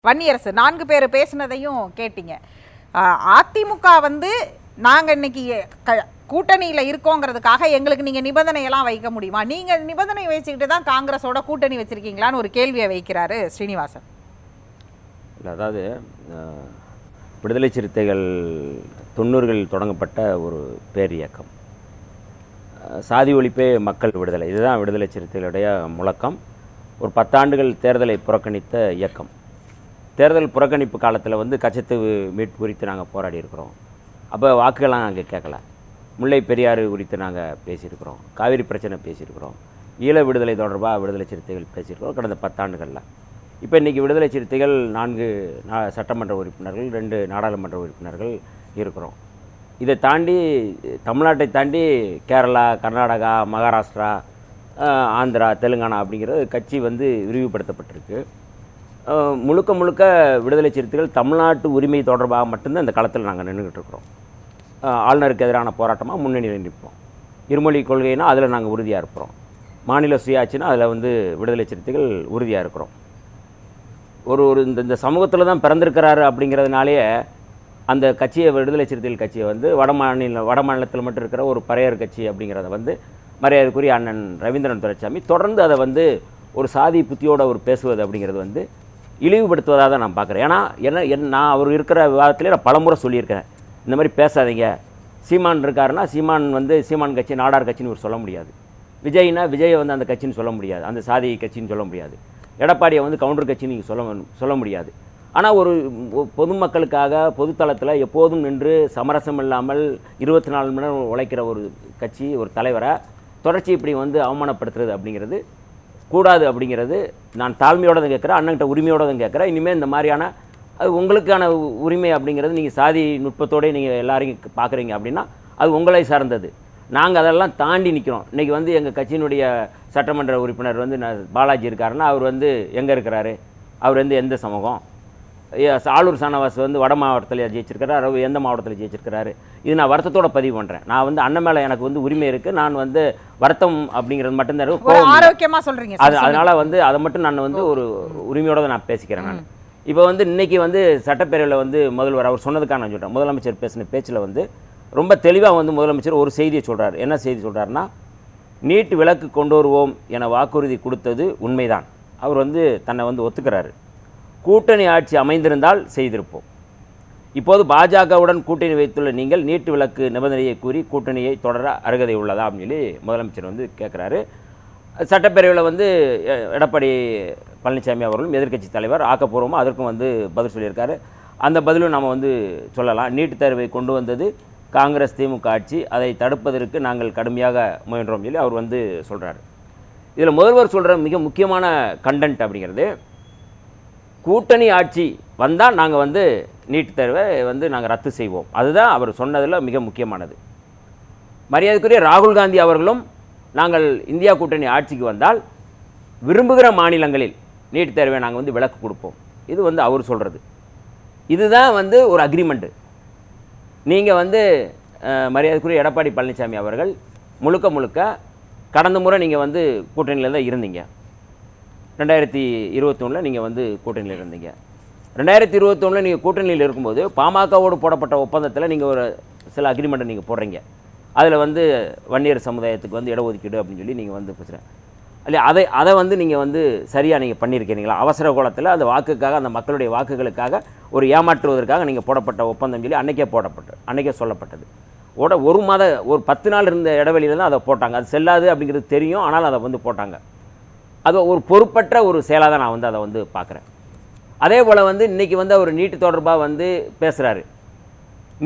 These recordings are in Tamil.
வன்னியரசு 4 பேர் பேசினதையும் கேட்டீங்க. அதிமுக நாங்கள் இன்னைக்கு கூட்டணியில் இருக்கோங்கிறதுக்காக எங்களுக்கு நீங்கள் நிபந்தனையெல்லாம் வைக்க முடியுமா? நீங்கள் நிபந்தனை வச்சுக்கிட்டு தான் காங்கிரஸோட கூட்டணி வச்சிருக்கீங்களான்னு ஒரு கேள்வியை வைக்கிறாரு ஸ்ரீனிவாசன். இல்லை, அதாவது விடுதலை சிறுத்தைகள் 90களில் தொடங்கப்பட்ட ஒரு பேர் இயக்கம். சாதி ஒழிப்பே மக்கள் விடுதலை, இதுதான் விடுதலை சிறுத்தைகளுடைய முழக்கம். ஒரு 10 ஆண்டுகள் தேர்தலை புறக்கணித்த இயக்கம். தேர்தல் புறக்கணிப்பு காலத்தில் கச்சத்தீவு மீட்பு குறித்து நாங்கள் போராடி இருக்கிறோம். அப்போ வாக்குகள்லாம் நாங்கள் கேட்கல. முல்லை பெரியாறு குறித்து நாங்கள் பேசியிருக்கிறோம். காவிரி பிரச்சனை பேசியிருக்கிறோம். ஈழ விடுதலை தொடர்பாக விடுதலை சிறுத்தைகள் பேசியிருக்கிறோம் கடந்த 10 ஆண்டுகளில். இப்போ இன்றைக்கி விடுதலை சிறுத்தைகள் 4 சட்டமன்ற உறுப்பினர்கள், 2 நாடாளுமன்ற உறுப்பினர்கள் இருக்கிறோம். இதை தாண்டி தமிழ்நாட்டை தாண்டி கேரளா, கர்நாடகா, மகாராஷ்டிரா, ஆந்திரா, தெலுங்கானா அப்படிங்கிற கட்சி விரிவுபடுத்தப்பட்டிருக்கு. முழுக்க முழுக்க விடுதலை சிறுத்தைகள் தமிழ்நாட்டு உரிமை தொடர்பாக மட்டும்தான் இந்த களத்தில் நாங்கள் நின்றுக்கிட்டு இருக்கிறோம். ஆளுநருக்கு எதிரான போராட்டமாக முன்னணியில் நிற்போம். இருமொழி கொள்கைனா அதில் நாங்கள் உறுதியாக இருக்கிறோம். மாநில சுயாட்சினா அதில் விடுதலை சிறுத்தைகள் உறுதியாக இருக்கிறோம். ஒரு இந்த சமூகத்தில் தான் பிறந்திருக்கிறாரு அப்படிங்கிறதுனாலேயே அந்த கட்சியை, விடுதலை சிறுத்தைகள் கட்சியை வட மாநிலத்தில் மட்டும் இருக்கிற ஒரு பறையர் கட்சி அப்படிங்கிறத மரியாதைக்குரிய அண்ணன் ரவீந்திரன் துரைசாமி தொடர்ந்து அதை ஒரு சாதி புத்தியோட பேசுவது அப்படிங்கிறது இழிவுபடுத்துவதாக தான் நான் பார்க்குறேன். ஏன்னா நான் அவர் இருக்கிற விவாதத்திலே நான் பலமுறை சொல்லியிருக்கிறேன், இந்த மாதிரி பேசாதீங்க. சீமான் இருக்காருன்னா சீமான் கட்சி நாடார் கட்சின்னு சொல்ல முடியாது. விஜய்னா விஜயை அந்த கட்சின்னு சொல்ல முடியாது, அந்த சாதி கட்சின்னு சொல்ல முடியாது. எடப்பாடியை கவுண்டர் கட்சின்னு நீங்கள் சொல்ல முடியாது. ஆனால் ஒரு பொதுமக்களுக்காக பொதுத்தளத்தில் எப்போதும் நின்று சமரசம் இல்லாமல் 24 மணி நேரம் உழைக்கிற ஒரு கட்சி, ஒரு தலைவரை தொடர்ச்சி இப்படி அவமானப்படுத்துறது அப்படிங்கிறது கூடாது. அப்படிங்கிறது நான் தாழ்மையோடு தான் கேட்குறேன், அண்ணன்கிட்ட உரிமையோடு தான் கேட்குறேன். இனிமேல் இந்த மாதிரியான அது உங்களுக்கான உரிமை அப்படிங்கிறது நீங்கள் சாதி நுட்பத்தோடு நீங்கள் எல்லாரையும் பார்க்குறீங்க அப்படின்னா அது உங்களை சார்ந்தது. நாங்கள் அதெல்லாம் தாண்டி நிற்கிறோம். இன்றைக்கி எங்கள் கட்சியினுடைய சட்டமன்ற உறுப்பினர் பாலாஜி இருக்காருன்னா அவர் எங்கே இருக்கிறாரு? அவர் எந்த சமூகம்? ஆளூர் சானவாஸ் வட மாவட்டத்தில் ஜெயிச்சிருக்கிறார், அவர் எந்த மாவட்டத்தில் ஜெயிச்சிருக்கிறாரு? இது நான் வருத்தத்தோட பதிவு பண்ணுறேன். நான் அண்ணன் மேலே எனக்கு உரிமை இருக்குது. நான் வருத்தம் அப்படிங்கிறது மட்டும்தான் ஆரோக்கியமாக சொல்கிறீங்க. அதனால் அதை மட்டும் நான் ஒரு உரிமையோடு தான் நான் பேசிக்கிறேன். நான் இப்போ இன்றைக்கி சட்டப்பேரவையில் முதல்வர் அவர் சொன்னதுக்காக நான் சொல்கிறேன். முதலமைச்சர் பேசின பேச்சில் ரொம்ப தெளிவாக முதலமைச்சர் ஒரு செய்தியை சொல்கிறார். என்ன செய்தி சொல்கிறாருன்னா, நீட் விலக்கு கொண்டு வருவோம் என வாக்குறுதி கொடுத்தது உண்மைதான். அவர் தன்னை ஒத்துக்கிறாரு. கூட்டணி ஆட்சி அமைந்திருந்தால் செய்திருப்போம். இப்போது பாஜகவுடன் கூட்டணி வைத்துள்ள நீங்கள் நீட் விலக்கு நிபந்தனையை கூறி கூட்டணியை தொடர அருகதை உள்ளதா அப்படின்னு சொல்லி முதலமைச்சர் கேட்குறாரு. சட்டப்பேரவையில் எடப்பாடி பழனிசாமி அவர்களும் எதிர்க்கட்சி தலைவர் ஆக்கப்பூர்வமாக அதற்கும் பதில் சொல்லியிருக்காரு. அந்த பதிலும் நாம் சொல்லலாம். நீட் தேர்வை கொண்டு வந்தது காங்கிரஸ் திமுக ஆட்சி, அதை தடுப்பதற்கு நாங்கள் கடுமையாக முயன்றோம் சொல்லி அவர் சொல்கிறார். இதில் முதல்வர் சொல்கிற மிக முக்கியமான கண்டென்ட் அப்படிங்கிறது, கூட்டணி ஆட்சி வந்தால் நாங்கள் நீட் தேர்வை நாங்கள் ரத்து செய்வோம். அதுதான் அவர் சொன்னதில் மிக முக்கியமானது. மரியாதைக்குரிய ராகுல் காந்தி அவர்களும் நாங்கள் இந்தியா கூட்டணி ஆட்சிக்கு வந்தால் விரும்புகிற மாநிலங்களில் நீட் தேர்வை நாங்கள் விலக்கு கொடுப்போம். இது அவர் சொல்கிறது. இதுதான் ஒரு அக்ரிமெண்ட்டு. நீங்கள் மரியாதைக்குரிய எடப்பாடி பழனிசாமி அவர்கள் முழுக்க கடந்த முறை நீங்கள் கூட்டணியில் தான் இருந்தீங்க. 2021 நீங்கள் கூட்டணியில் இருந்தீங்க. 2021 நீங்கள் கூட்டணியில் இருக்கும்போது பாமகவோடு போடப்பட்ட ஒப்பந்தத்தில் நீங்கள் ஒரு சில அக்ரிமெண்ட்டை நீங்கள் போடுறீங்க. அதில் வன்னியர் சமுதாயத்துக்கு இடஒதுக்கீடு அப்படின்னு சொல்லி நீங்கள் பேசுகிறேன் இல்லையா? அதை நீங்கள் சரியாக நீங்கள் பண்ணியிருக்கிறீங்களா? அவசர கோலத்தில் அந்த வாக்குக்காக, அந்த மக்களுடைய வாக்குகளுக்காக ஒரு ஏமாற்றுவதற்காக நீங்கள் போடப்பட்ட ஒப்பந்தம் சொல்லி அன்றைக்கே சொல்லப்பட்டது. ஒரு 10 நாள் இருந்த இடைவெளியில் தான் அதை போட்டாங்க. அது செல்லாது அப்படிங்கிறது தெரியும், ஆனால் அதை போட்டாங்க. அது ஒரு பொறுப்பற்ற ஒரு செயலாக தான் நான் அதை பார்க்குறேன். அதே போல் இன்றைக்கி அவர் நீட்டு தொடர்பாக பேசுகிறாரு.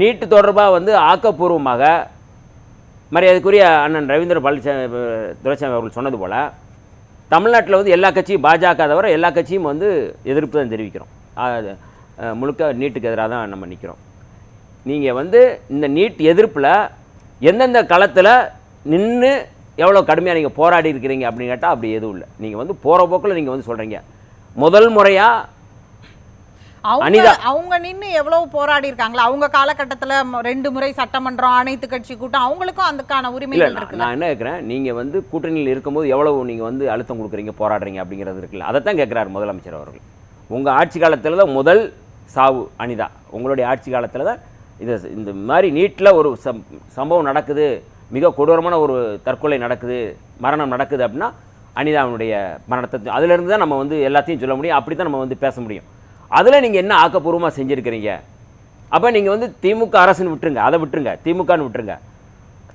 நீட்டு தொடர்பாக ஆக்கப்பூர்வமாக மரியாதைக்குரிய அண்ணன் ரவீந்திர துரைசாமி அவர்கள் சொன்னது போல் தமிழ்நாட்டில் எல்லா கட்சியும், பாஜக தவிர எல்லா கட்சியும் எதிர்ப்பு தான் தெரிவிக்கிறோம். முழுக்க நீட்டுக்கு எதிராக தான் நம்ம நிற்கிறோம். நீங்கள் இந்த நீட் எதிர்ப்பில் எந்தெந்த களத்தில் நின்று எவ்வளோ கடுமையாக நீங்கள் போராடி இருக்கிறீங்க அப்படின்னு கேட்டால் அப்படி எதுவும் இல்லை. நீங்கள் போகிற போக்கில் நீங்கள் சொல்கிறீங்க. முதல் முறையாக அவங்க நின்று எவ்வளவு போராடி இருக்காங்களா? அவங்க காலகட்டத்தில் 2 முறை சட்டமன்றம், அனைத்து கட்சி கூட்டம், அவங்களுக்கும் அதுக்கான உரிமை இருக்கு. நான் என்ன கேட்குறேன், நீங்கள் கூட்டணியில் இருக்கும்போது எவ்வளவு நீங்கள் அழுத்தம் கொடுக்குறீங்க, போராடுறீங்க அப்படிங்கிறது இருக்குல்ல, அதை தான் கேட்குறாரு முதலமைச்சர் அவர்கள். உங்கள் ஆட்சி காலத்தில் தான் முதல் சாவு அனிதா. உங்களுடைய ஆட்சி காலத்தில் தான் இந்த மாதிரி நீட்டில் ஒரு சம்பவம் நடக்குது, மிக கொடூரமான ஒரு தற்கொலை நடக்குது, மரணம் நடக்குது அப்படின்னா அனிதாவுடைய மரணத்தை அதிலிருந்து தான் நம்ம வந்து எல்லாத்தையும் சொல்ல முடியும். அப்படி தான் நம்ம வந்து பேச முடியும். அதில் நீங்கள் என்ன ஆக்கப்பூர்வமாக செஞ்சுருக்கிறீங்க? அப்போ நீங்கள் வந்து திமுக அரசுன்னு விட்டுருங்க, அதை விட்டுருங்க, திமுகன்னு விட்டுருங்க.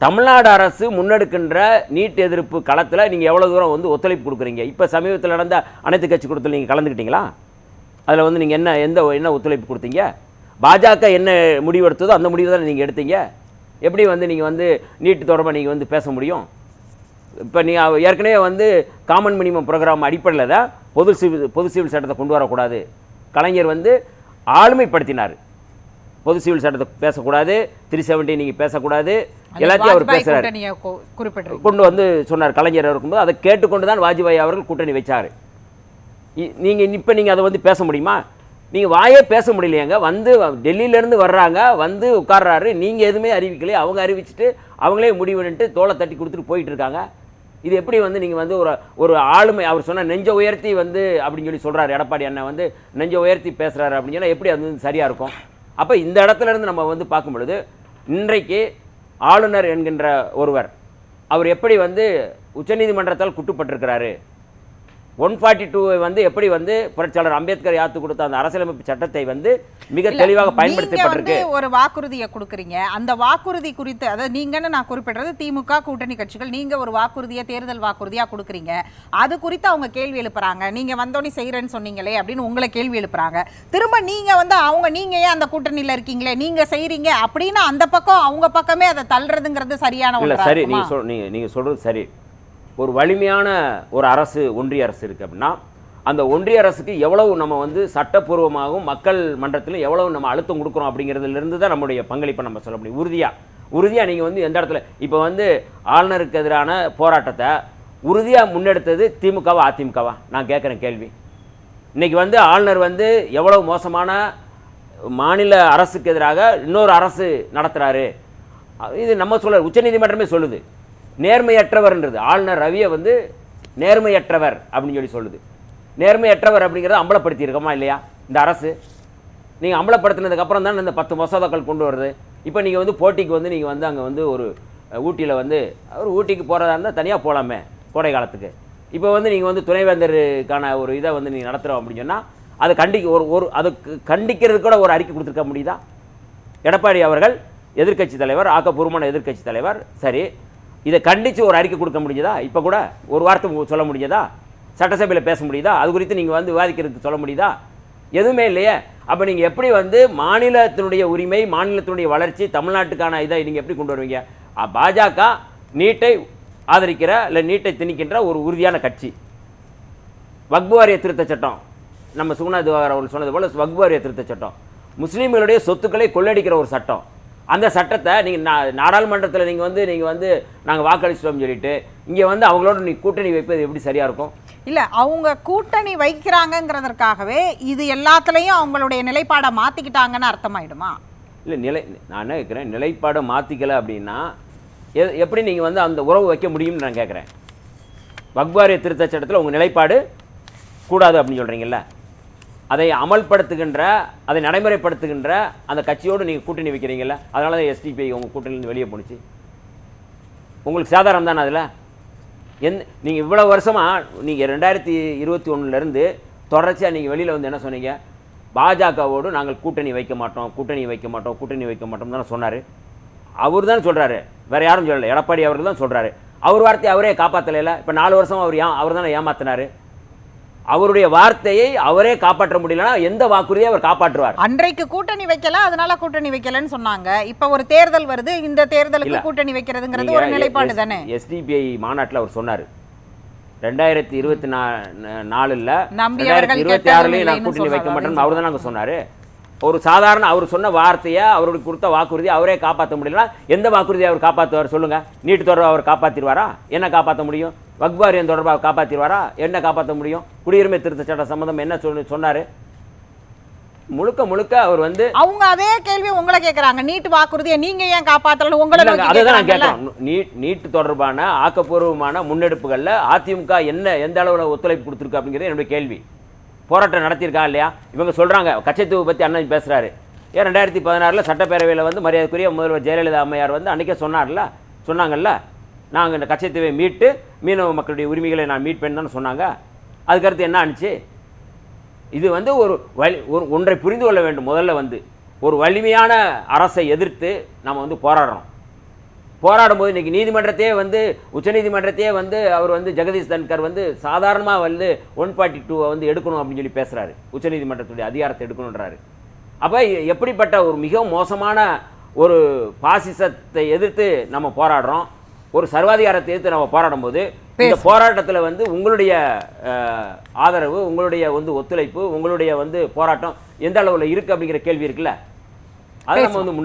தமிழ்நாடு அரசு முன்னெடுக்கின்ற நீட் எதிர்ப்பு களத்தில் நீங்கள் எவ்வளோ தூரம் வந்து ஒத்துழைப்பு கொடுக்குறீங்க? இப்போ சமீபத்தில் நடந்த அனைத்து கட்சி கூட்டத்தில் நீங்கள் கலந்துக்கிட்டீங்களா? அதில் வந்து நீங்கள் என்ன ஒத்துழைப்பு கொடுத்தீங்க? பாஜக என்ன முடிவு எடுத்ததோ அந்த முடிவு தான் நீங்கள் எடுத்தீங்க. எப்படி வந்து நீங்கள் வந்து நீட்டு தொடர்பாக நீங்கள் வந்து பேச முடியும்? இப்போ நீங்கள் ஏற்கனவே வந்து காமன் மினிமம் ப்ரோக்ராம் அடிப்படையில் தான் பொது சிவில் சட்டத்தை கொண்டு வரக்கூடாது. கலைஞர் வந்து ஆளுமைப்படுத்தினார். பொது சிவில் சட்டத்தை பேசக்கூடாது, 370 நீங்கள் பேசக்கூடாது, எல்லாத்தையும் அவர் பேசுகிறார், கொண்டு வந்து சொன்னார். கலைஞர் இருக்கும்போது அதை கேட்டுக்கொண்டு தான் வாஜ்பாய் அவர்கள் கூட்டணி வச்சார். நீங்கள் அதை வந்து பேச முடியுமா? நீங்கள் வாயே பேச முடியலையாங்க. வந்து டெல்லியிலேருந்து வர்றாங்க, வந்து உட்கார்றாரு, நீங்கள் எதுவுமே அறிவிக்கலையே, அவங்க அறிவிச்சுட்டு அவங்களே முடிவுன்ட்டு தோலை தட்டி கொடுத்துட்டு போயிட்டு இருக்காங்க. இது எப்படி வந்து நீங்கள் வந்து ஒரு ஆளுமை, அவர் சொன்ன நெஞ்ச உயர்த்தி வந்து அப்படின்னு சொல்லி சொல்கிறார் எடப்பாடி அண்ணன் வந்து நெஞ்ச உயர்த்தி பேசுகிறாரு அப்படின்னு சொன்னால் எப்படி அது வந்து சரியாக இருக்கும்? அப்போ இந்த இடத்துல இருந்து நம்ம வந்து பார்க்கும் பொழுது இன்றைக்கு ஆளுநர் என்கின்ற ஒருவர் அவர் எப்படி வந்து உச்சநீதிமன்றத்தால் குட்டுப்பட்டிருக்கிறாரு. 142 வந்து எப்படி வந்து புரட்சியாளர் அம்பேத்கர் யாத்து கொடுத்த அந்த அரசியலமைப்பு சட்டத்தை வந்து மிக தெளிவாக பயன்படுத்தப்பட்டிருக்கு. ஒரு வாக்குறுதியை கொடுக்குறீங்க, அந்த வாக்குறுதி குறித்து, அதாவது நீங்கன்னு நான் குறிப்பிடுறது திமுக கூட்டணி கட்சிகள், நீங்க ஒரு வாக்குறுதியை தேர்தல் வாக்குறுதியா கொடுக்குறீங்க, அது குறித்து அவங்க கேள்வி எழுப்புறாங்க. நீங்க வந்தோடனே செய்யறேன்னு சொன்னீங்களே அப்படின்னு உங்களை கேள்வி எழுப்புறாங்க. திரும்ப நீங்க வந்து நீங்க ஏன் அந்த கூட்டணியில இருக்கீங்களே, நீங்க செய்றீங்க அப்படின்னு அந்த பக்கம் அவங்க பக்கமே அதை தள்ளுறதுங்கிறது சரியான இல்ல. சரி, நீங்க சொல்றது சரி. ஒரு வலிமையான ஒரு அரசு, ஒன்றிய அரசு இருக்குது அப்படின்னா அந்த ஒன்றிய அரசுக்கு எவ்வளவு நம்ம வந்து சட்டப்பூர்வமாகவும் மக்கள் மன்றத்திலும் எவ்வளவு நம்ம அழுத்தம் கொடுக்குறோம் அப்படிங்கிறதுலேருந்து தான் நம்முடைய பங்களிப்பை நம்ம சொல்ல முடியும். உறுதியாக நீங்கள் வந்து எந்த இடத்துல இப்போ வந்து ஆளுநருக்கு எதிரான போராட்டத்தை உறுதியாக முன்னெடுத்தது திமுகவா அதிமுகவா? நான் கேட்குறேன் கேள்வி. இன்றைக்கி வந்து ஆளுநர் வந்து எவ்வளவு மோசமான மாநில அரசுக்கு எதிராக இன்னொரு அரசு நடத்துகிறாரு, இது நம்ம சொல்ல உச்சநீதிமன்றமே சொல்லுது. நேர்மையற்றவர்ன்றது ஆளுநர் ரவியை வந்து நேர்மையற்றவர் அப்படின்னு சொல்லி சொல்லுது. நேர்மையற்றவர் அப்படிங்கிறத அம்பலப்படுத்தியிருக்கோமா இல்லையா இந்த அரசு? நீங்கள் அம்பலப்படுத்தினதுக்கப்புறம் தான் இந்த 10 மசோதாக்கள் கொண்டு வருது. இப்போ நீங்கள் வந்து போட்டிக்கு வந்து நீங்கள் வந்து அங்கே வந்து ஒரு ஊட்டியில் வந்து அவர் ஊட்டிக்கு போகிறதா இருந்தால் தனியாக போகலாமே கோடை காலத்துக்கு. இப்போ வந்து நீங்கள் வந்து துணைவேந்தருக்கான ஒரு இதை வந்து நீங்கள் நடத்துகிறோம் அப்படின்னு சொன்னால் அதை அதுக்கு கண்டிக்கிறதுக்கு கூட ஒரு அறிக்கை கொடுத்துருக்க முடியுதா? எடப்பாடி அவர்கள் எதிர்க்கட்சி தலைவர், ஆக்கப்பூர்வமான எதிர்க்கட்சி தலைவர், சரி, இதை கண்டித்து ஒரு அறிக்கை கொடுக்க முடிஞ்சதா? இப்போ கூட ஒரு வார்த்தை சொல்ல முடிஞ்சதா? சட்டசபையில் பேச முடியுதா? அது குறித்து நீங்கள் வந்து விவாதிக்கிறதுக்கு சொல்ல முடியுதா? எதுவுமே இல்லையே. அப்போ நீங்கள் எப்படி வந்து மாநிலத்தினுடைய உரிமை, மாநிலத்தினுடைய வளர்ச்சி, தமிழ்நாட்டுக்கான இதை நீங்கள் எப்படி கொண்டு வருவீங்க? பாஜக நீட்டை ஆதரிக்கிற இல்லை நீட்டை திணிக்கின்ற ஒரு உறுதியான கட்சி. வக்பு வாரிய திருத்த சட்டம், நம்ம சுகுணா திவாகர் அவர்கள் சொன்னது போல் வக்பு வாரிய திருத்த சட்டம் முஸ்லீம்களுடைய சொத்துக்களை கொள்ளடிக்கிற ஒரு சட்டம். அந்த சட்டத்தை நீங்கள் நாடாளுமன்றத்தில் நீங்கள் வந்து நாங்கள் வாக்களிச்சிட்டோம்னு சொல்லிட்டு இங்கே வந்து அவங்களோட கூட்டணி வைப்பது எப்படி சரியாக இருக்கும்? இல்லை, அவங்க கூட்டணி வைக்கிறாங்கங்கிறதற்காகவே இது எல்லாத்துலேயும் அவங்களுடைய நிலைப்பாடை மாற்றிக்கிட்டாங்கன்னு அர்த்தமாயிடுமா? இல்லை, நான் என்ன கேட்குறேன், நிலைப்பாடை மாற்றிக்கலை அப்படின்னா எப்படி நீங்கள் வந்து அந்த உறவு வைக்க முடியும்னு நான் கேட்குறேன். வக்பு வாரிய திருத்த சட்டத்தில் உங்கள் நிலைப்பாடு கூடாது அப்படின்னு சொல்கிறீங்கல்ல, அதை அமல்படுத்துகின்ற, அதை நடைமுறைப்படுத்துகின்ற அந்த கட்சியோடு நீங்கள் கூட்டணி வைக்கிறீங்கல்ல, அதனால தான் எஸ்டிபிஐ உங்கள் கூட்டணியிலேருந்து வெளியே போணுச்சு. உங்களுக்கு சாதாரணம் தானே அதில்? நீங்கள் இவ்வளோ வருஷமாக நீங்கள் 2021 தொடர்ச்சியாக நீங்கள் வெளியில் வந்து என்ன சொன்னீங்க? பாஜகவோடு நாங்கள் கூட்டணி வைக்க மாட்டோம் தானே சொன்னார். அவர் தான் சொல்கிறாரு, வேறு யாரும் சொல்லலை. எடப்பாடி அவர்கள் தான் சொல்கிறாரு. அவர் வார்த்தையை அவரே காப்பாற்றலைல. இப்போ 4 வருஷம் அவர் தானே ஏமாத்தினார். அவருடைய வார்த்தையை அவரே காப்பாற்ற முடியலன்னா எந்த வாக்குறுதியை அவர் காப்பாற்றுவார்? அன்றைக்கு கூட்டணி வைக்கல, அதனால கூட்டணி வைக்கலன்னு சொன்னாங்க. இப்ப ஒரு தேர்தல் வருது, இந்த தேர்தலுக்கு கூட்டணி வைக்கிறதுங்கிறது ஒரு நிலைப்பாடு தானே. எஸ்டிபிஐ மாநாட்டில் அவர் சொன்னார் 2024ல் 2026 நான் கூட்டணி வைக்க மாட்டேன்னு அவர் தான் நாங்கள் சொன்னார். ஒரு சாதாரண அவர் சொன்ன வார்த்தையை, அவருக்கு கொடுத்த வாக்குறுதியை அவரே காப்பாற்ற முடியலன்னா எந்த வாக்குறுதியை அவர் காப்பாற்றுவார் சொல்லுங்கள்? நீட்டு தொடர்பாக அவர் காப்பாற்றிடுவாரா? என்ன காப்பாற்ற முடியும்? வக்பு வாரியம் தொடர்பாக காப்பாற்றிடுவாரா? என்ன காப்பாற்ற முடியும்? குடியுரிமை திருத்த சட்ட சம்பந்தம் என்ன சொன்னார்? முழுக்க அவர் வந்து அவங்க அதே கேள்வி உங்களை கேட்குறாங்க. நீட் வாக்குறுதியை நீங்க ஏன் காப்பாற்றல? உங்களை அதுதான் நான் கேட்குறேன். நீட் தொடர்பான ஆக்கப்பூர்வமான முன்னெடுப்புகளில் அதிமுக எந்த அளவில் ஒத்துழைப்பு கொடுத்துருக்கு அப்படிங்கிறது என்னுடைய கேள்வி. போராட்டம் நடத்தியிருக்கா இல்லையா? இவங்க சொல்கிறாங்க, கச்சத்தீவு பற்றி அண்ணன் பேசுகிறாரு. ஏன் 2016 சட்டப்பேரவையில் வந்து மரியாதைக்குரிய முதல்வர் ஜெயலலிதா அம்மையார் வந்து அன்றைக்கே சொன்னாங்கல்ல, நாங்கள் இந்த கச்சத்தீவை மீட்டு மீனவ மக்களுடைய உரிமைகளை நான் மீட்பேன்னு தானே சொன்னாங்க. அதுக்கடுத்து என்ன ஆணுச்சு? இது வந்து ஒரு ஒன்றை புரிந்து கொள்ள வேண்டும். முதல்ல வந்து ஒரு வலிமையான அரசை எதிர்த்து நம்ம வந்து போராடும்போது இன்றைக்கி நீதிமன்றத்தையே வந்து உச்சநீதிமன்றத்தையே வந்து அவர் வந்து ஜெகதீஷ் தன்கர் வந்து சாதாரணமாக வந்து 142 வந்து எடுக்கணும் அப்படின்னு சொல்லி பேசுகிறாரு. உச்சநீதிமன்றத்துடைய அதிகாரத்தை எடுக்கணுன்றாரு. அப்போ எப்படிப்பட்ட ஒரு மிக மோசமான ஒரு பாசிசத்தை எதிர்த்து நம்ம போராடுறோம், ஒரு சர்வாதிகாரத்தை எதிர்த்து நம்ம போராடும் போது இந்த போராட்டத்தில் வந்து உங்களுடைய ஆதரவு, உங்களுடைய வந்து ஒத்துழைப்பு, உங்களுடைய வந்து போராட்டம் எந்த அளவில் இருக்குது அப்படிங்கிற கேள்வி இருக்குல்ல, அதை நம்ம வந்து